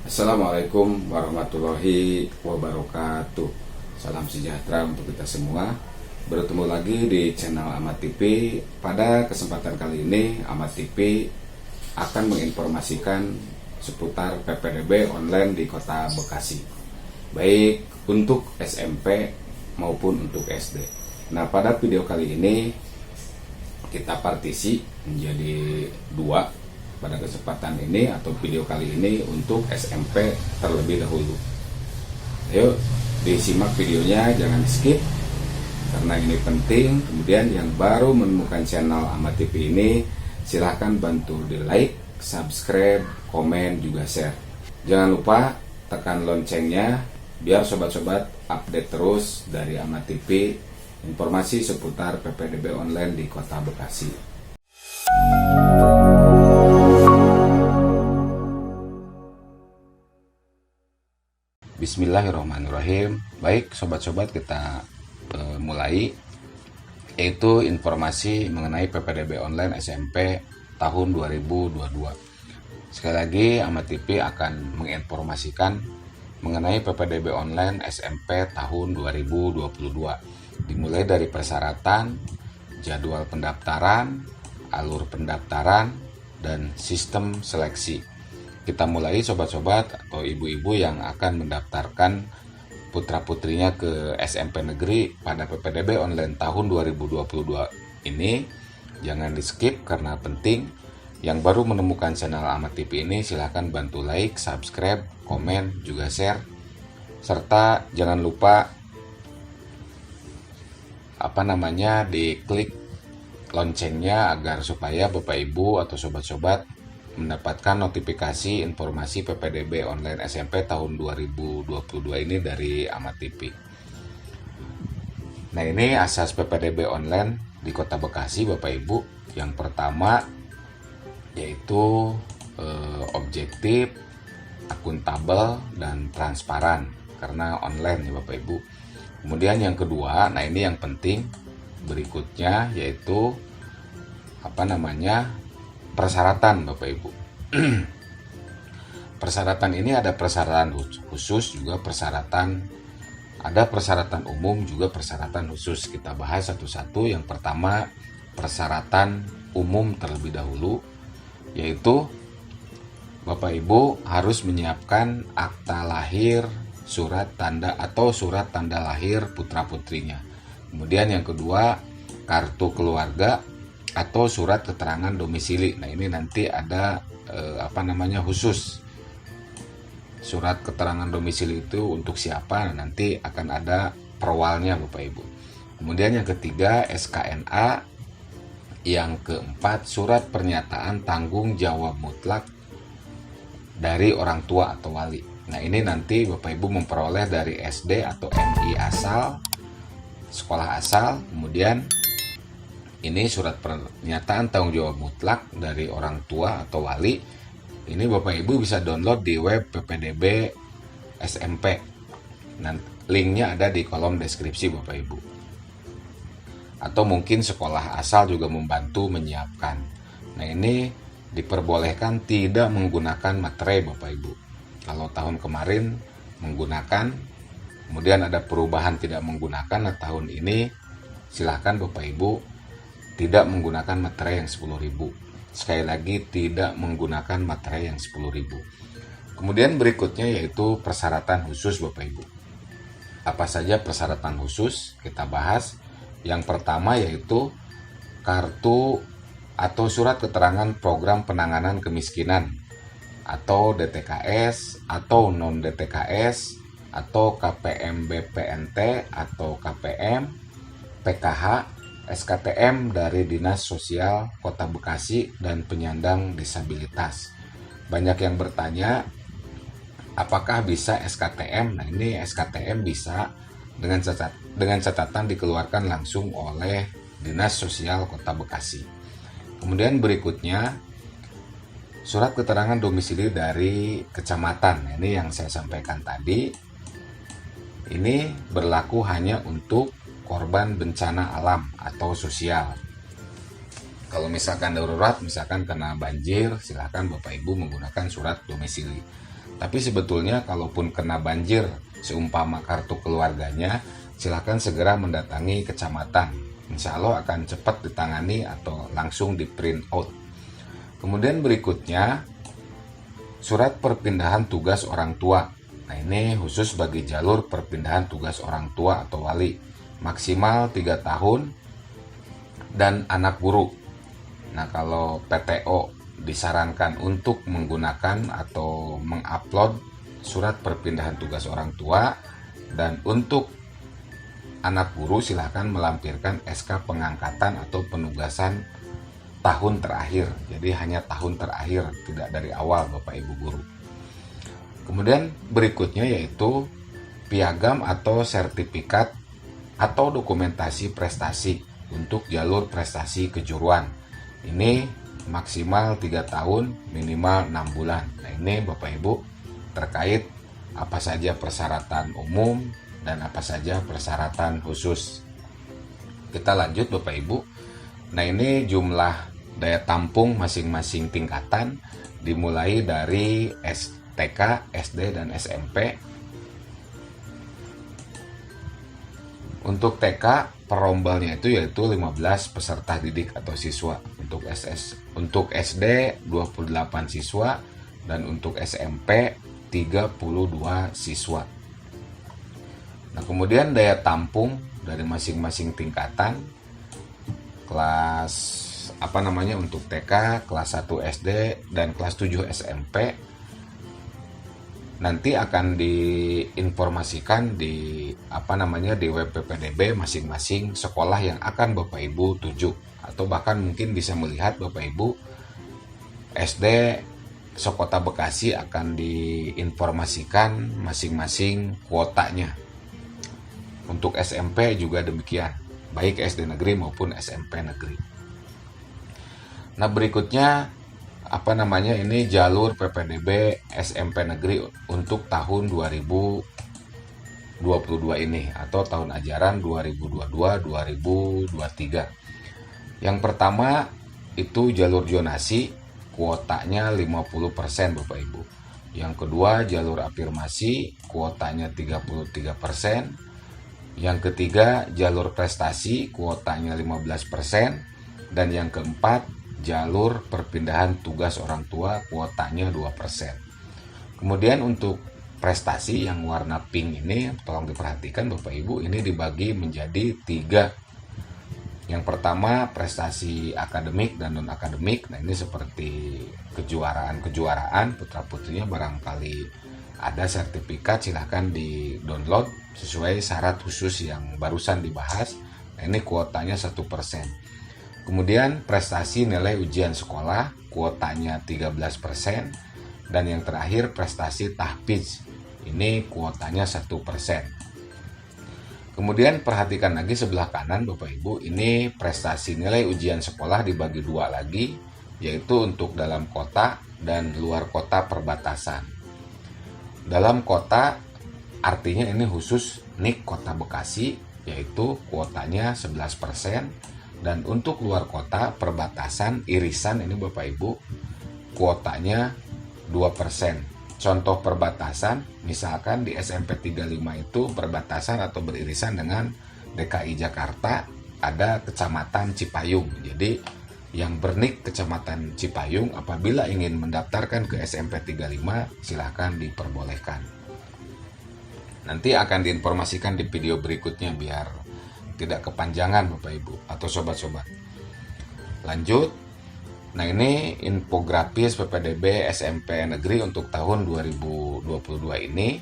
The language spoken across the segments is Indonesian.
Assalamualaikum warahmatullahi wabarakatuh. Salam sejahtera untuk kita semua. Bertemu lagi di channel Ahmad TV. Pada kesempatan kali ini Ahmad TV akan menginformasikan seputar PPDB online di Kota Bekasi, baik untuk SMP maupun untuk SD. Nah, pada video kali ini kita partisi menjadi dua pada kesempatan ini atau video kali ini untuk SMP terlebih dahulu. Ayo disimak videonya, jangan skip karena ini penting. Kemudian yang baru menemukan channel Ahmad TV ini, silahkan bantu di like, subscribe, komen, juga share. Jangan lupa tekan loncengnya biar sobat-sobat update terus dari Ahmad TV informasi seputar PPDB online di Kota Bekasi. Bismillahirrahmanirrahim. Baik sobat-sobat, kita mulai, yaitu informasi mengenai PPDB online SMP tahun 2022. Sekali lagi Ahmad TV akan menginformasikan mengenai PPDB online SMP tahun 2022. Dimulai dari persyaratan, jadwal pendaftaran, alur pendaftaran, dan sistem seleksi. Kita mulai sobat-sobat atau ibu-ibu yang akan mendaftarkan putra-putrinya ke SMP negeri pada PPDB online tahun 2022 ini. Jangan di skip karena penting. Yang baru menemukan channel Ahmad TV ini silahkan bantu like, subscribe, komen, juga share. Serta jangan lupa diklik loncengnya agar supaya Bapak Ibu atau sobat-sobat mendapatkan notifikasi informasi PPDB online SMP tahun 2022 ini dari Ahmad TV. Nah, ini asas PPDB online di Kota Bekasi Bapak Ibu. Yang pertama yaitu objektif, akuntabel, dan transparan karena online ya Bapak Ibu. Kemudian yang kedua, nah ini yang penting berikutnya, yaitu persyaratan Bapak Ibu. Persyaratan ini ada persyaratan khusus, juga ada persyaratan umum, juga persyaratan khusus. Kita bahas satu-satu. Yang pertama, persyaratan umum terlebih dahulu, yaitu Bapak Ibu harus menyiapkan akta lahir, surat tanda lahir putra-putrinya. Kemudian yang kedua, kartu keluarga atau surat keterangan domisili. Nah, ini nanti ada khusus. Surat keterangan domisili itu untuk siapa? Nah, nanti akan ada perwalnya Bapak Ibu. Kemudian yang ketiga, SKNA. Yang keempat, surat pernyataan tanggung jawab mutlak dari orang tua atau wali. Nah, ini nanti Bapak Ibu memperoleh dari SD atau MI asal, sekolah asal. Kemudian ini surat pernyataan tanggung jawab mutlak dari orang tua atau wali. Ini Bapak Ibu bisa download di web PPDB SMP. Nah, linknya ada di kolom deskripsi Bapak Ibu. Atau mungkin sekolah asal juga membantu menyiapkan. Nah, ini diperbolehkan tidak menggunakan materai Bapak Ibu. Kalau tahun kemarin menggunakan, kemudian ada perubahan tidak menggunakan. Nah, tahun ini silahkan Bapak Ibu tidak menggunakan materai yang 10.000. Sekali lagi, tidak menggunakan materai yang 10.000. Kemudian berikutnya yaitu persyaratan khusus Bapak Ibu. Apa saja persyaratan khusus? Kita bahas. Yang pertama yaitu kartu atau surat keterangan program penanganan kemiskinan atau DTKS atau non DTKS atau KPM BPNT atau KPM PKH SKTM dari Dinas Sosial Kota Bekasi dan penyandang disabilitas. Banyak yang bertanya, apakah bisa SKTM? Nah, ini SKTM bisa dengan catatan dikeluarkan langsung oleh Dinas Sosial Kota Bekasi. Kemudian berikutnya, surat keterangan domisili dari kecamatan. Ini yang saya sampaikan tadi. Ini berlaku hanya untuk korban bencana alam atau sosial. Kalau misalkan darurat, misalkan kena banjir, silakan Bapak Ibu menggunakan surat domisili. Tapi sebetulnya kalaupun kena banjir seumpama kartu keluarganya, silakan segera mendatangi kecamatan. Insya Allah akan cepat ditangani atau langsung di print out. Kemudian berikutnya, surat perpindahan tugas orang tua. Nah, ini khusus bagi jalur perpindahan tugas orang tua atau wali, maksimal 3 tahun dan anak guru. Nah, kalau PTO disarankan untuk menggunakan atau mengupload surat perpindahan tugas orang tua, dan untuk anak guru silahkan melampirkan SK pengangkatan atau penugasan tahun terakhir. Jadi hanya tahun terakhir, tidak dari awal Bapak Ibu guru. Kemudian berikutnya yaitu piagam atau sertifikat atau dokumentasi prestasi untuk jalur prestasi kejuruan. Ini maksimal 3 tahun, minimal 6 bulan. Nah, ini Bapak Ibu terkait apa saja persyaratan umum dan apa saja persyaratan khusus. Kita lanjut Bapak Ibu. Nah, ini jumlah daya tampung masing-masing tingkatan dimulai dari TK, SD, dan SMP. Untuk TK, perombalnya itu yaitu 15 peserta didik atau siswa. Untuk SD 28 siswa, dan untuk SMP 32 siswa. Nah, kemudian daya tampung dari masing-masing tingkatan, kelas untuk TK, kelas 1 SD, dan kelas 7 SMP nanti akan diinformasikan di di web PPDB masing-masing sekolah yang akan Bapak Ibu tuju, atau bahkan mungkin bisa melihat Bapak Ibu SD sekota Bekasi akan diinformasikan masing-masing kuotanya. Untuk SMP juga demikian, baik SD negeri maupun SMP negeri. Nah, berikutnya ini jalur PPDB SMP negeri untuk tahun 2022 ini atau tahun ajaran 2022-2023. Yang pertama itu jalur zonasi, kuotanya 50% Bapak Ibu. Yang kedua jalur afirmasi, kuotanya 33%. Yang ketiga jalur prestasi, kuotanya 15%. Dan yang keempat jalur perpindahan tugas orang tua, kuotanya 2%. Kemudian untuk prestasi yang warna pink ini, tolong diperhatikan Bapak Ibu, ini dibagi menjadi 3. Yang pertama prestasi akademik dan non-akademik. Nah, ini seperti kejuaraan putra-putrinya, barangkali ada sertifikat, silahkan di download sesuai syarat khusus yang barusan dibahas. Nah, ini kuotanya 1%. Kemudian prestasi nilai ujian sekolah, kuotanya 13%. Dan yang terakhir prestasi tahfiz, ini kuotanya 1%. Kemudian perhatikan lagi sebelah kanan Bapak Ibu, ini prestasi nilai ujian sekolah dibagi 2 lagi, yaitu untuk dalam kota dan luar kota perbatasan. Dalam kota artinya ini khusus NIK Kota Bekasi, yaitu kuotanya 11%. Dan untuk luar kota perbatasan irisan ini Bapak Ibu, kuotanya 2%. Contoh perbatasan, misalkan di SMP 35 itu perbatasan atau beririsan dengan DKI Jakarta, ada Kecamatan Cipayung. Jadi yang bernik Kecamatan Cipayung apabila ingin mendaftarkan ke SMP 35 silahkan diperbolehkan. Nanti akan diinformasikan di video berikutnya biar tidak kepanjangan Bapak Ibu atau sobat-sobat. Lanjut. Nah, ini infografis PPDB SMP negeri untuk tahun 2022 ini.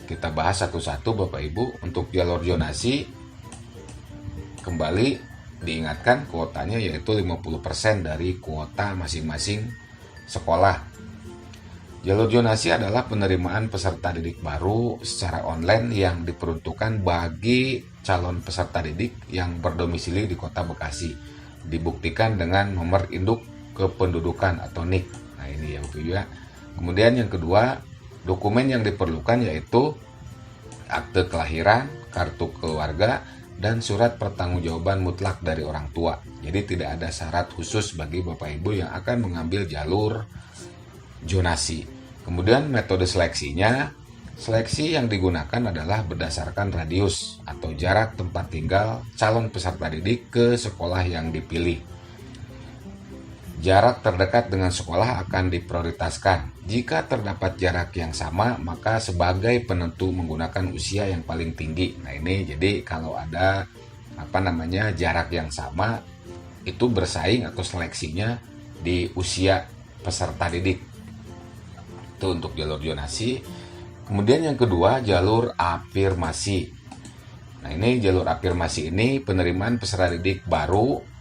Kita bahas satu-satu Bapak Ibu. Untuk jalur zonasi, kembali diingatkan kuotanya yaitu 50% dari kuota masing-masing sekolah. Jalur zonasi adalah penerimaan peserta didik baru secara online yang diperuntukkan bagi calon peserta didik yang berdomisili di Kota Bekasi. Dibuktikan dengan nomor induk kependudukan atau NIK. Nah, ini ya Bapak Ibu ya. Kemudian yang kedua, dokumen yang diperlukan yaitu akte kelahiran, kartu keluarga, dan surat pertanggungjawaban mutlak dari orang tua. Jadi tidak ada syarat khusus bagi Bapak Ibu yang akan mengambil jalur zonasi. Kemudian metode seleksinya, seleksi yang digunakan adalah berdasarkan radius atau jarak tempat tinggal calon peserta didik ke sekolah yang dipilih. Jarak terdekat dengan sekolah akan diprioritaskan. Jika terdapat jarak yang sama, maka sebagai penentu menggunakan usia yang paling tinggi. Nah ini jadi kalau ada jarak yang sama, itu bersaing atau seleksinya di usia peserta didik. Itu untuk jalur zonasi. Kemudian yang kedua, jalur afirmasi. Nah ini jalur afirmasi ini penerimaan peserta didik baru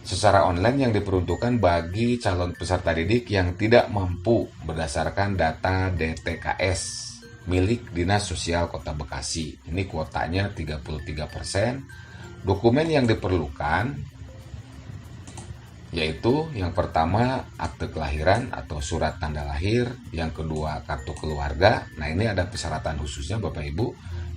secara online yang diperuntukkan bagi calon peserta didik yang tidak mampu berdasarkan data DTKS milik Dinas Sosial Kota Bekasi. Ini kuotanya 33%. Dokumen yang diperlukan yaitu yang pertama akte kelahiran atau surat tanda lahir, yang kedua kartu keluarga. Nah ini ada persyaratan khususnya Bapak Ibu,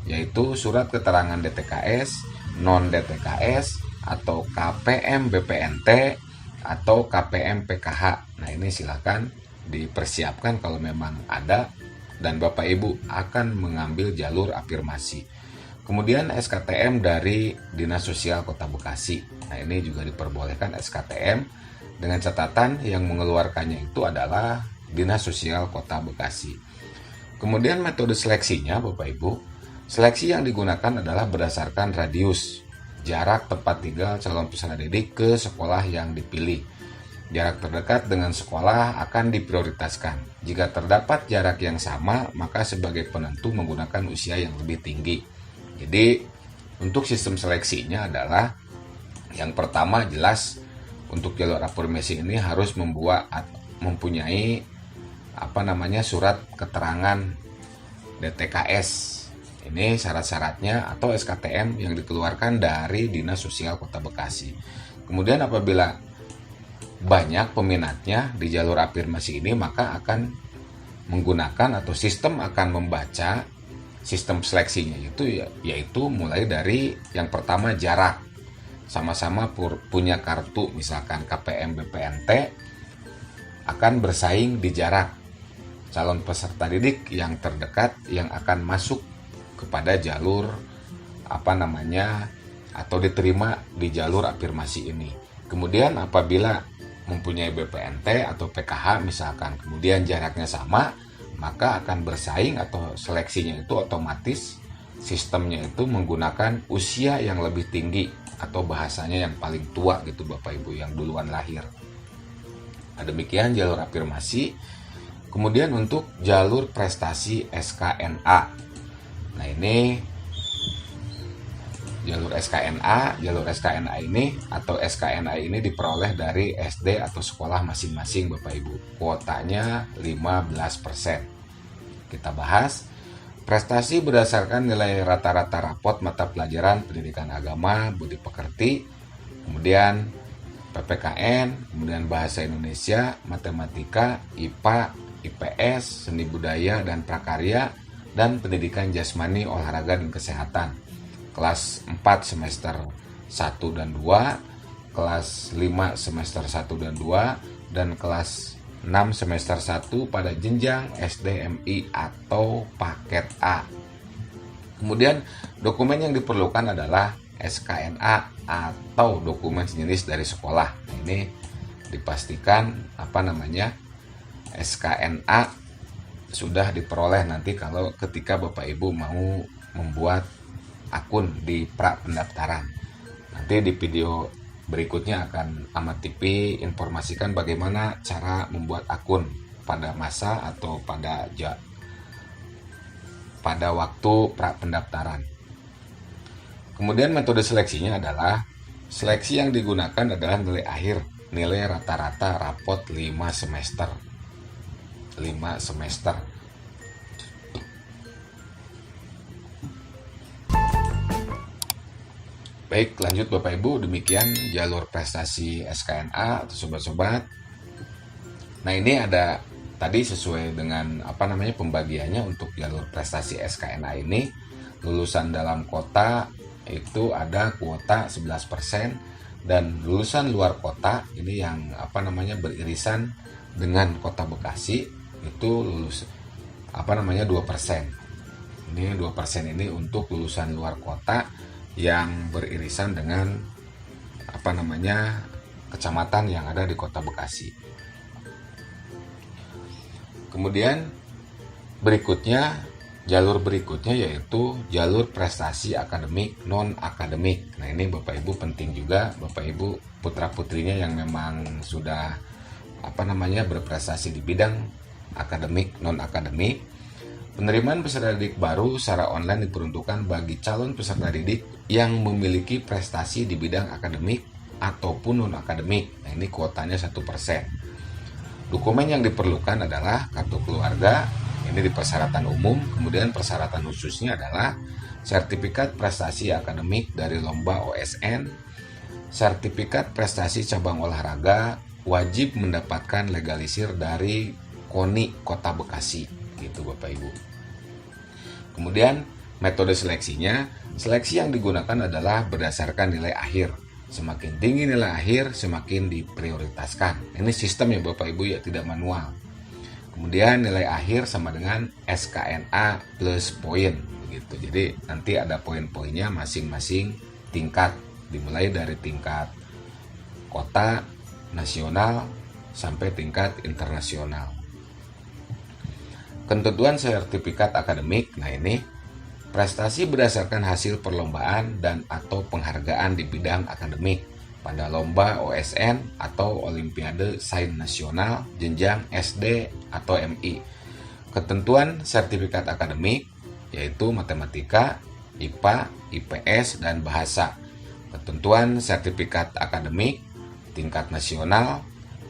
yaitu surat keterangan DTKS, non DTKS, atau KPM BPNT atau KPM PKH. Nah ini silakan dipersiapkan kalau memang ada dan Bapak Ibu akan mengambil jalur afirmasi. Kemudian SKTM dari Dinas Sosial Kota Bekasi. Nah ini juga diperbolehkan SKTM dengan catatan yang mengeluarkannya itu adalah Dinas Sosial Kota Bekasi. Kemudian metode seleksinya Bapak Ibu, seleksi yang digunakan adalah berdasarkan radius jarak tempat tinggal calon peserta didik ke sekolah yang dipilih. Jarak terdekat dengan sekolah akan diprioritaskan. Jika terdapat jarak yang sama, maka sebagai penentu menggunakan usia yang lebih tinggi. Jadi, untuk sistem seleksinya adalah yang pertama jelas untuk jalur afirmasi ini harus mempunyai surat keterangan DTKS. Ini syarat-syaratnya atau SKTM yang dikeluarkan dari Dinas Sosial Kota Bekasi. Kemudian apabila banyak peminatnya di jalur afirmasi ini, maka akan menggunakan atau sistem akan membaca sistem seleksinya yaitu mulai dari yang pertama jarak. Sama-sama punya kartu misalkan KPM BPNT akan bersaing di jarak calon peserta didik yang terdekat yang akan masuk kepada jalur atau diterima di jalur afirmasi ini. Kemudian apabila mempunyai BPNT atau PKH misalkan, kemudian jaraknya sama, maka akan bersaing atau seleksinya itu otomatis sistemnya itu menggunakan usia yang lebih tinggi atau bahasanya yang paling tua gitu Bapak Ibu, yang duluan lahir. Nah, demikian jalur afirmasi. Kemudian untuk jalur prestasi SKNA. Nah ini jalur SKNA ini atau SKNA ini diperoleh dari SD atau sekolah masing-masing Bapak Ibu. Kuotanya 15%. Kita bahas prestasi berdasarkan nilai rata-rata rapot mata pelajaran pendidikan agama, budi pekerti, kemudian PPKN, kemudian bahasa Indonesia, matematika, IPA, IPS, seni budaya dan prakarya, dan pendidikan jasmani, olahraga, dan kesehatan. Kelas 4 semester 1 dan 2, kelas 5 semester 1 dan 2, dan kelas 6 semester 1 pada jenjang SDMI atau paket A. Kemudian dokumen yang diperlukan adalah SKNA atau dokumen sejenis dari sekolah. Nah, ini dipastikan SKNA sudah diperoleh nanti kalau ketika Bapak Ibu mau membuat akun di pra pendaftaran. Nanti di video berikutnya akan Ahmad TV informasikan bagaimana cara membuat akun pada masa atau pada waktu pra pendaftaran. Kemudian metode seleksinya adalah seleksi yang digunakan adalah nilai akhir, nilai rata-rata rapot 5 semester. Baik, lanjut Bapak Ibu, demikian jalur prestasi SKNA atau sobat-sobat. Nah, ini ada tadi sesuai dengan pembagiannya untuk jalur prestasi SKNA ini. Lulusan dalam kota itu ada kuota 11%, dan lulusan luar kota ini yang beririsan dengan kota Bekasi itu lulus 2%. Ini 2% ini untuk lulusan luar kota yang beririsan dengan kecamatan yang ada di kota Bekasi. Kemudian jalur berikutnya yaitu jalur prestasi akademik non akademik. Nah, ini Bapak Ibu penting juga, Bapak Ibu putra-putrinya yang memang sudah berprestasi di bidang akademik non akademik. Penerimaan peserta didik baru secara online diperuntukkan bagi calon peserta didik yang memiliki prestasi di bidang akademik ataupun non akademik. Nah, ini kuotanya 1%. Dokumen yang diperlukan adalah kartu keluarga, ini di persyaratan umum. Kemudian persyaratan khususnya adalah sertifikat prestasi akademik dari lomba OSN, sertifikat prestasi cabang olahraga, wajib mendapatkan legalisir dari KONI Kota Bekasi, gitu Bapak Ibu. Kemudian metode seleksinya, seleksi yang digunakan adalah berdasarkan nilai akhir. Semakin tinggi nilai akhir, semakin diprioritaskan. Ini sistem ya Bapak Ibu ya, tidak manual. Kemudian nilai akhir sama dengan SKNA plus poin, gitu. Jadi nanti ada poin-poinnya masing-masing tingkat, dimulai dari tingkat kota, nasional, sampai tingkat internasional. Ketentuan sertifikat akademik, nah ini prestasi berdasarkan hasil perlombaan dan atau penghargaan di bidang akademik pada lomba OSN atau Olimpiade Sains Nasional jenjang SD atau MI. Ketentuan sertifikat akademik yaitu matematika, IPA, IPS, dan bahasa. Ketentuan sertifikat akademik tingkat nasional,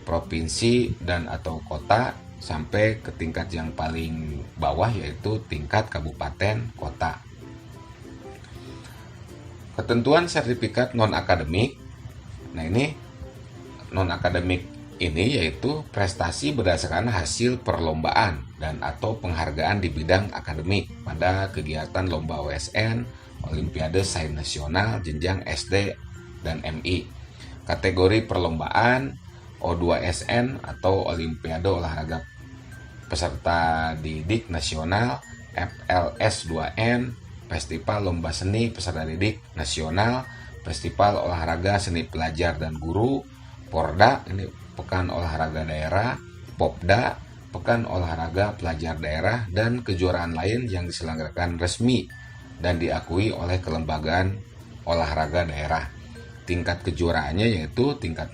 provinsi, dan atau kota sampai ke tingkat yang paling bawah yaitu tingkat kabupaten kota. Ketentuan sertifikat non-akademik. Nah, ini non-akademik ini yaitu prestasi berdasarkan hasil perlombaan dan atau penghargaan di bidang akademik pada kegiatan lomba OSN, Olimpiade Sains Nasional jenjang SD dan MI. Kategori perlombaan O2SN atau Olimpiade Olahraga Peserta Didik Nasional, FLS 2N, Festival Lomba Seni Peserta Didik Nasional, Festival Olahraga Seni Pelajar dan Guru, Porda, ini Pekan Olahraga Daerah, Popda, Pekan Olahraga Pelajar Daerah, dan kejuaraan lain yang diselenggarakan resmi dan diakui oleh kelembagaan olahraga daerah. Tingkat kejuaraannya yaitu tingkat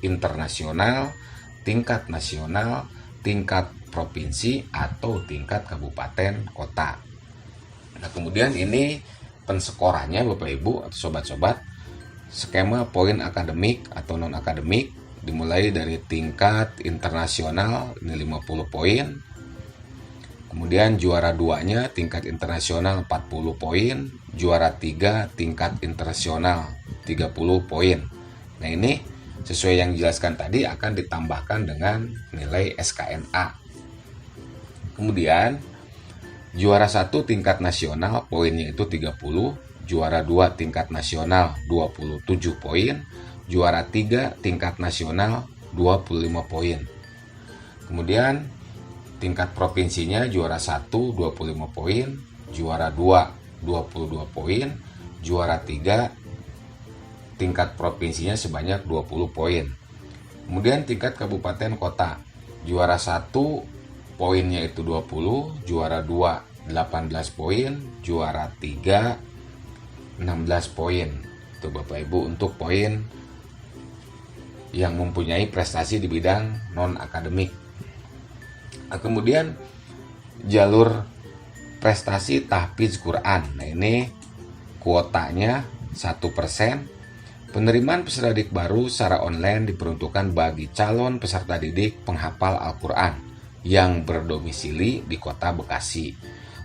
internasional, tingkat nasional, tingkat provinsi, atau tingkat kabupaten kota. Nah, kemudian ini penskorannya Bapak Ibu atau sobat-sobat, skema poin akademik atau non akademik dimulai dari tingkat internasional ini 50 poin. Kemudian juara 2-nya tingkat internasional 40 poin, juara 3 tingkat internasional 30 poin. Nah, ini sesuai yang dijelaskan tadi akan ditambahkan dengan nilai SKNA. Kemudian juara 1 tingkat nasional poinnya itu 30, juara 2 tingkat nasional 27 poin, juara 3 tingkat nasional 25 poin. Kemudian tingkat provinsinya juara 1 25 poin, juara 2 22 poin, juara 3 tingkat provinsinya sebanyak 20 poin. Kemudian tingkat kabupaten kota, juara 1 poinnya itu 20, juara 2 18 poin, juara 3 16 poin. Itu Bapak Ibu untuk poin yang mempunyai prestasi di bidang non akademik. Nah, kemudian jalur prestasi tahfiz Quran. Nah, ini kuotanya 1%. Penerimaan peserta didik baru secara online diperuntukkan bagi calon peserta didik penghafal Al-Quran yang berdomisili di kota Bekasi.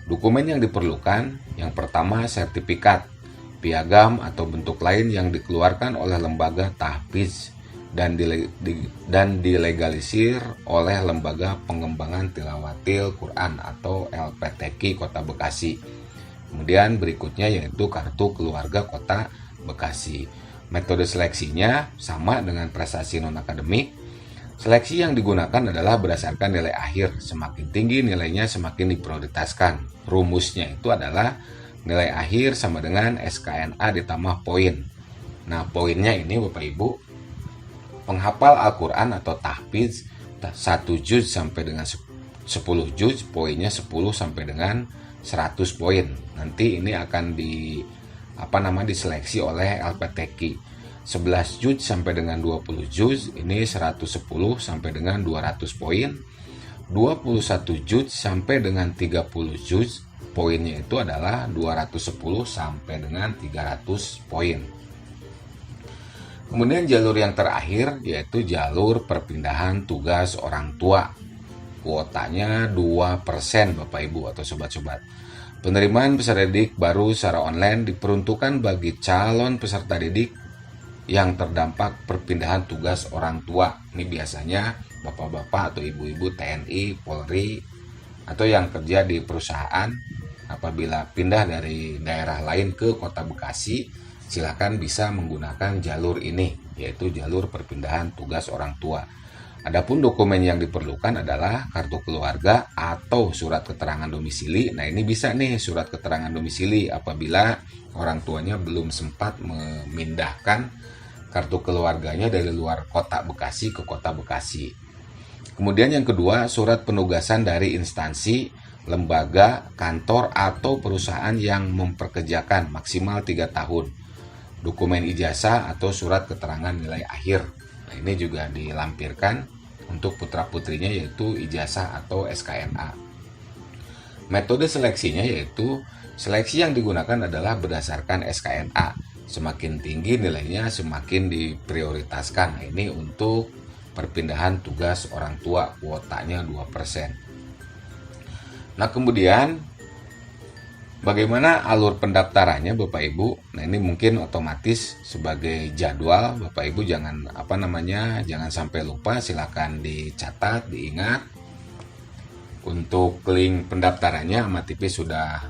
Dokumen yang diperlukan, yang pertama sertifikat, piagam atau bentuk lain yang dikeluarkan oleh lembaga tahfiz dan dilegalisir oleh Lembaga Pengembangan Tilawatil Quran atau LPTQ Kota Bekasi. Kemudian berikutnya yaitu kartu keluarga Kota Bekasi. Metode seleksinya sama dengan prestasi non-akademik. Seleksi yang digunakan adalah berdasarkan nilai akhir. Semakin tinggi nilainya semakin diprioritaskan. Rumusnya itu adalah nilai akhir sama dengan SKNA ditambah poin. Nah, poinnya ini Bapak Ibu, penghafal Al-Quran atau tahfidz 1 juz sampai dengan 10 juz, poinnya 10 sampai dengan 100 poin. Nanti ini akan diseleksi oleh LPTQ. 11 juz sampai dengan 20 juz, ini 110 sampai dengan 200 poin. 21 juz sampai dengan 30 juz, poinnya itu adalah 210 sampai dengan 300 poin. Kemudian jalur yang terakhir yaitu jalur perpindahan tugas orang tua. Kuotanya 2% Bapak Ibu atau sobat-sobat. Penerimaan peserta didik baru secara online diperuntukkan bagi calon peserta didik yang terdampak perpindahan tugas orang tua. Ini biasanya bapak-bapak atau ibu-ibu TNI, Polri, atau yang kerja di perusahaan. Apabila pindah dari daerah lain ke Kota Bekasi, silakan bisa menggunakan jalur ini, yaitu jalur perpindahan tugas orang tua. Adapun dokumen yang diperlukan adalah kartu keluarga atau surat keterangan domisili. Nah, ini bisa nih surat keterangan domisili apabila orang tuanya belum sempat memindahkan kartu keluarganya dari luar Kota Bekasi ke Kota Bekasi. Kemudian yang kedua, surat penugasan dari instansi, lembaga, kantor, atau perusahaan yang memperkerjakan maksimal 3 tahun. Dokumen ijazah atau surat keterangan nilai akhir. Nah, ini juga dilampirkan untuk putra-putrinya yaitu ijazah atau SKNA. Metode seleksinya yaitu seleksi yang digunakan adalah berdasarkan SKNA. Semakin tinggi nilainya semakin diprioritaskan. Nah, ini untuk perpindahan tugas orang tua, kuotanya 2%. Nah, kemudian bagaimana alur pendaftarannya Bapak Ibu? Nah, ini mungkin otomatis sebagai jadwal Bapak Ibu jangan jangan sampai lupa, silakan dicatat, diingat. Untuk link pendaftarannya Ahmad TV sudah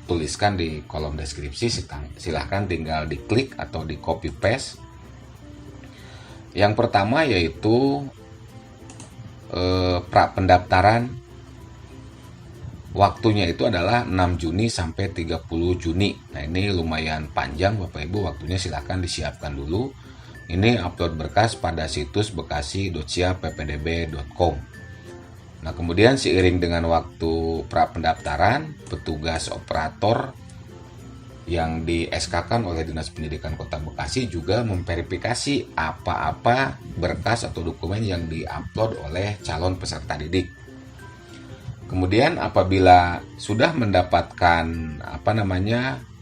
tuliskan di kolom deskripsi, silahkan tinggal diklik atau di copy paste. Yang pertama yaitu pra pendaftaran. Waktunya itu adalah 6 Juni sampai 30 Juni. Nah, ini lumayan panjang Bapak Ibu, waktunya silahkan disiapkan dulu. Ini upload berkas pada situs bekasi.siapppdb.com. Nah, kemudian seiring dengan waktu pra pendaftaran, petugas operator yang di SK-kan oleh Dinas Pendidikan Kota Bekasi juga memverifikasi apa-apa berkas atau dokumen yang diupload oleh calon peserta didik. Kemudian apabila sudah mendapatkan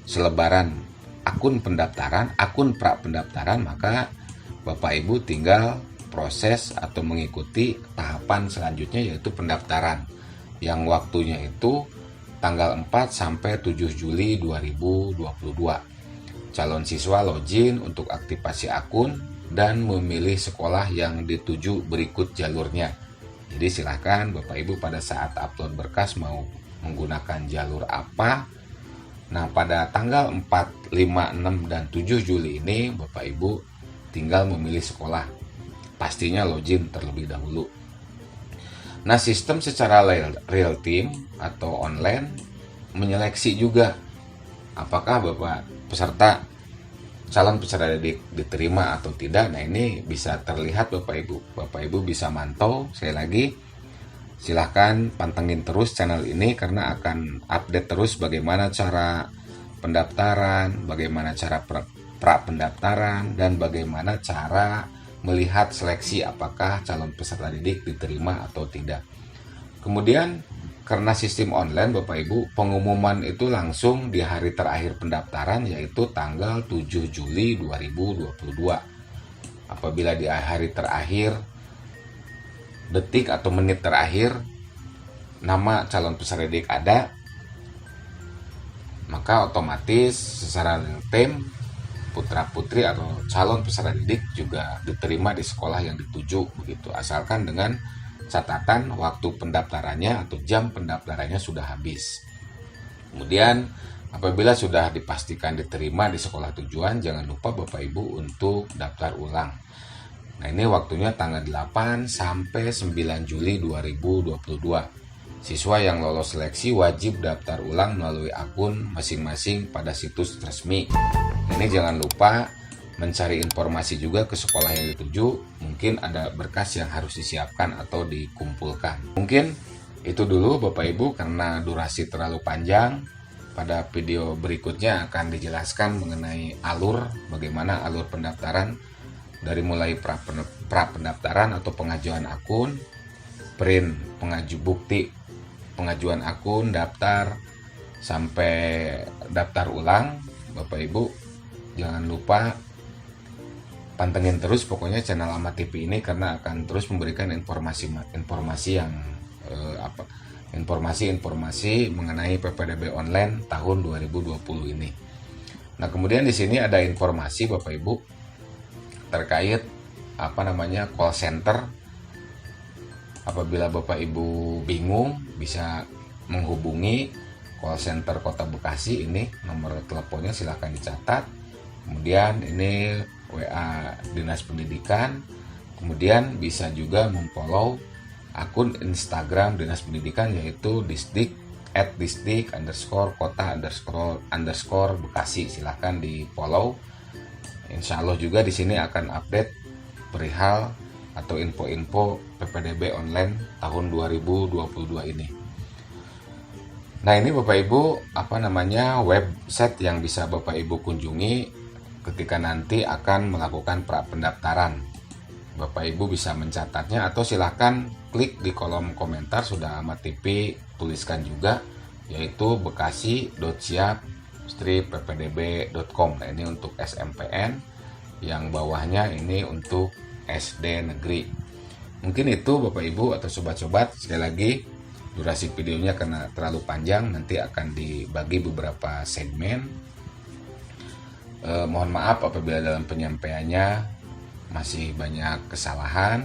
selebaran akun pendaftaran, akun pra pendaftaran, maka Bapak Ibu tinggal proses atau mengikuti tahapan selanjutnya yaitu pendaftaran yang waktunya itu tanggal 4 sampai 7 Juli 2022. Calon siswa login untuk aktivasi akun dan memilih sekolah yang dituju berikut jalurnya. Jadi silakan Bapak Ibu pada saat upload berkas mau menggunakan jalur apa. Nah, pada tanggal 4, 5, 6, dan 7 Juli ini Bapak Ibu tinggal memilih sekolah. Pastinya login terlebih dahulu. Nah, sistem secara real time atau online menyeleksi juga apakah Bapak peserta calon peserta didik diterima atau tidak. Nah, ini bisa terlihat Bapak Ibu. Bapak Ibu bisa mantau. Sekali lagi, silahkan pantengin terus channel ini karena akan update terus bagaimana cara pendaftaran, bagaimana cara pra pendaftaran, dan bagaimana cara melihat seleksi apakah calon peserta didik diterima atau tidak. Kemudian karena sistem online Bapak Ibu, pengumuman itu langsung di hari terakhir pendaftaran yaitu tanggal 7 Juli 2022. Apabila di hari terakhir, detik atau menit terakhir, nama calon peserta didik ada, maka otomatis secara real time putra-putri atau calon peserta didik juga diterima di sekolah yang dituju begitu, asalkan dengan catatan waktu pendaftarannya atau jam pendaftarannya sudah habis. Kemudian Apabila sudah dipastikan diterima di sekolah tujuan, jangan lupa Bapak Ibu untuk daftar ulang. Nah, ini waktunya tanggal 8 sampai 9 Juli 2022. Siswa yang lolos seleksi wajib daftar ulang melalui akun masing-masing pada situs resmi. Ini jangan lupa mencari informasi juga ke sekolah yang dituju. Mungkin ada berkas yang harus disiapkan atau dikumpulkan. Mungkin itu dulu Bapak Ibu, karena durasi terlalu panjang. Pada video berikutnya akan dijelaskan mengenai bagaimana alur pendaftaran dari mulai pra pendaftaran atau pengajuan akun, print bukti pengajuan akun, daftar, sampai daftar ulang. Bapak Ibu jangan lupa pantengin terus pokoknya channel Ahmad TV ini, karena akan terus memberikan informasi mengenai PPDB online tahun 2020 ini. Nah, kemudian di sini ada informasi Bapak Ibu terkait call center. Apabila Bapak Ibu bingung, bisa menghubungi call center Kota Bekasi. Ini nomor teleponnya, silahkan dicatat. Kemudian ini WA Dinas Pendidikan. Kemudian bisa juga memfollow akun Instagram Dinas Pendidikan, yaitu @disdik_kota_Bekasi. Silahkan di follow. Insya Allah juga di sini akan update perihal atau info-info PPDB online tahun 2022 ini. Nah, ini Bapak Ibu website yang bisa Bapak Ibu kunjungi ketika nanti akan melakukan pra pendaftaran. Bapak Ibu bisa mencatatnya atau silahkan klik di kolom komentar, sudah Ahmad TV tuliskan juga, yaitu bekasi.siap-ppdb.com. Nah, ini untuk SMPN, yang bawahnya ini untuk SD negeri. Mungkin itu Bapak Ibu atau sobat-sobat. Sekali lagi, durasi videonya karena terlalu panjang, nanti akan dibagi beberapa segmen. Mohon maaf apabila dalam penyampaiannya masih banyak kesalahan.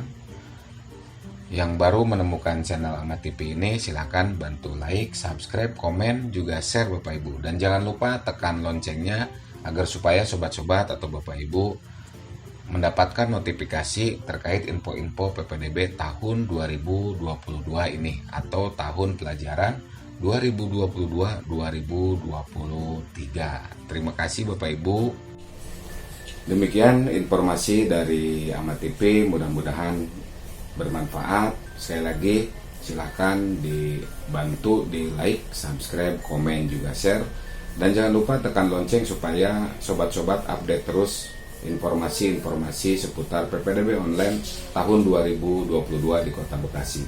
Yang baru menemukan channel Ahmad TV ini, silahkan bantu like, subscribe, komen, juga share Bapak Ibu. Dan jangan lupa tekan loncengnya agar supaya sobat-sobat atau Bapak Ibu mendapatkan notifikasi terkait info-info PPDB tahun 2022 ini atau tahun pelajaran 2022-2023. Terima kasih Bapak Ibu. Demikian informasi dari Ahmad TV, mudah-mudahan bermanfaat. Sekali lagi silakan dibantu di like, subscribe, komen, juga share. Dan jangan lupa tekan lonceng supaya sobat-sobat update terus informasi-informasi seputar PPDB online tahun 2022 di Kota Bekasi.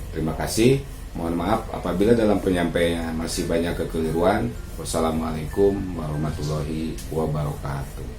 Terima kasih. Mohon maaf apabila dalam penyampaian masih banyak kekeliruan. Wassalamualaikum warahmatullahi wabarakatuh.